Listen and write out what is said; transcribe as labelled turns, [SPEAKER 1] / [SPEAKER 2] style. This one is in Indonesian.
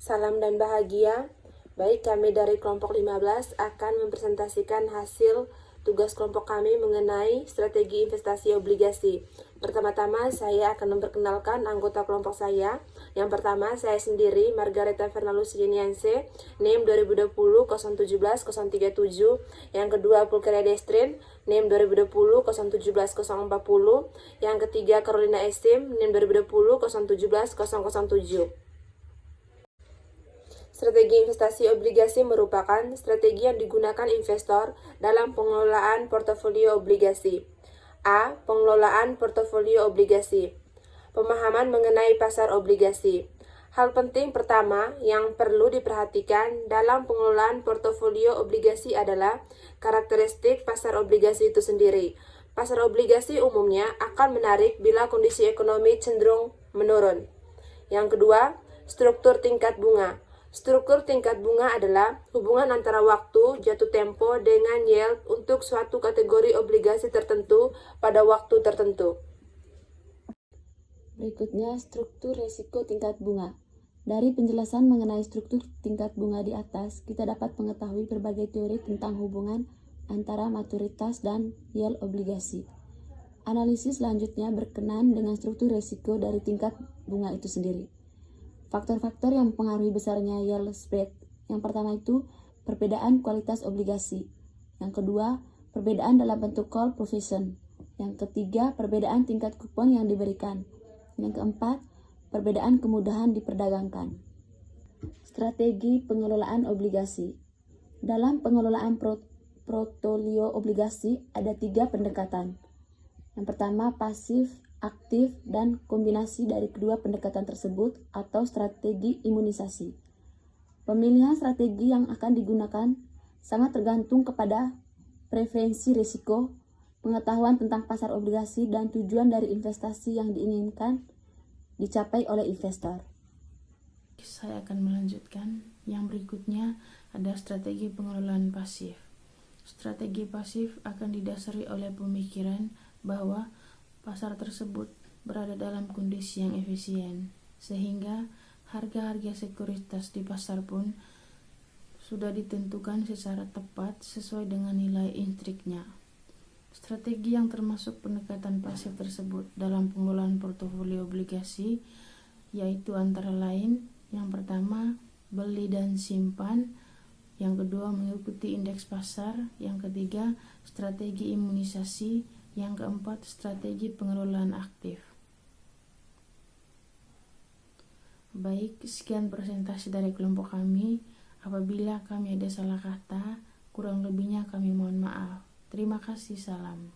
[SPEAKER 1] Salam dan bahagia. Baik, kami dari kelompok 15 akan mempresentasikan hasil tugas kelompok kami mengenai strategi investasi obligasi. Pertama-tama saya akan memperkenalkan anggota kelompok saya. Yang pertama, saya sendiri, Margareta Fernalus Yenianse, NIM 2020 017 037. Yang kedua, Pulkeria Destrin, NIM 2020 017 040. Yang ketiga, Carolina Estim, NIM 2020 017 007. Strategi investasi obligasi merupakan strategi yang digunakan investor dalam pengelolaan portofolio obligasi. A. Pengelolaan portofolio obligasi. Pemahaman mengenai pasar obligasi. Hal penting pertama yang perlu diperhatikan dalam pengelolaan portofolio obligasi adalah karakteristik pasar obligasi itu sendiri. Pasar obligasi umumnya akan menarik bila kondisi ekonomi cenderung menurun. Yang kedua, struktur tingkat bunga. Struktur tingkat bunga adalah hubungan antara waktu jatuh tempo dengan yield untuk suatu kategori obligasi tertentu pada waktu tertentu.
[SPEAKER 2] Berikutnya, struktur risiko tingkat bunga. Dari penjelasan mengenai struktur tingkat bunga di atas, kita dapat mengetahui berbagai teori tentang hubungan antara maturitas dan yield obligasi. Analisis selanjutnya berkenaan dengan struktur risiko dari tingkat bunga itu sendiri. Faktor-faktor yang mempengaruhi besarnya yield spread. Yang pertama itu perbedaan kualitas obligasi. Yang kedua, perbedaan dalam bentuk call provision. Yang ketiga, perbedaan tingkat kupon yang diberikan. Yang keempat, perbedaan kemudahan diperdagangkan. Strategi pengelolaan obligasi. Dalam pengelolaan portofolio obligasi ada 3 pendekatan. Yang pertama, pasif, aktif, dan kombinasi dari kedua pendekatan tersebut atau strategi imunisasi. Pemilihan strategi yang akan digunakan sangat tergantung kepada preferensi risiko, pengetahuan tentang pasar obligasi, dan tujuan dari investasi yang diinginkan dicapai oleh investor.
[SPEAKER 3] Saya akan melanjutkan. Yang berikutnya ada strategi pengelolaan pasif. Strategi pasif akan didasari oleh pemikiran bahwa pasar tersebut berada dalam kondisi yang efisien, sehingga harga-harga sekuritas di pasar pun sudah ditentukan secara tepat sesuai dengan nilai intriknya. Strategi yang termasuk pendekatan pasif tersebut dalam pengelolaan portofolio obligasi yaitu antara lain, yang pertama, beli dan simpan, yang kedua, mengikuti indeks pasar, yang ketiga, strategi imunisasi, yang keempat, strategi pengelolaan aktif. Baik, sekian presentasi dari kelompok kami. Apabila kami ada salah kata, kurang lebihnya kami mohon maaf. Terima kasih, salam.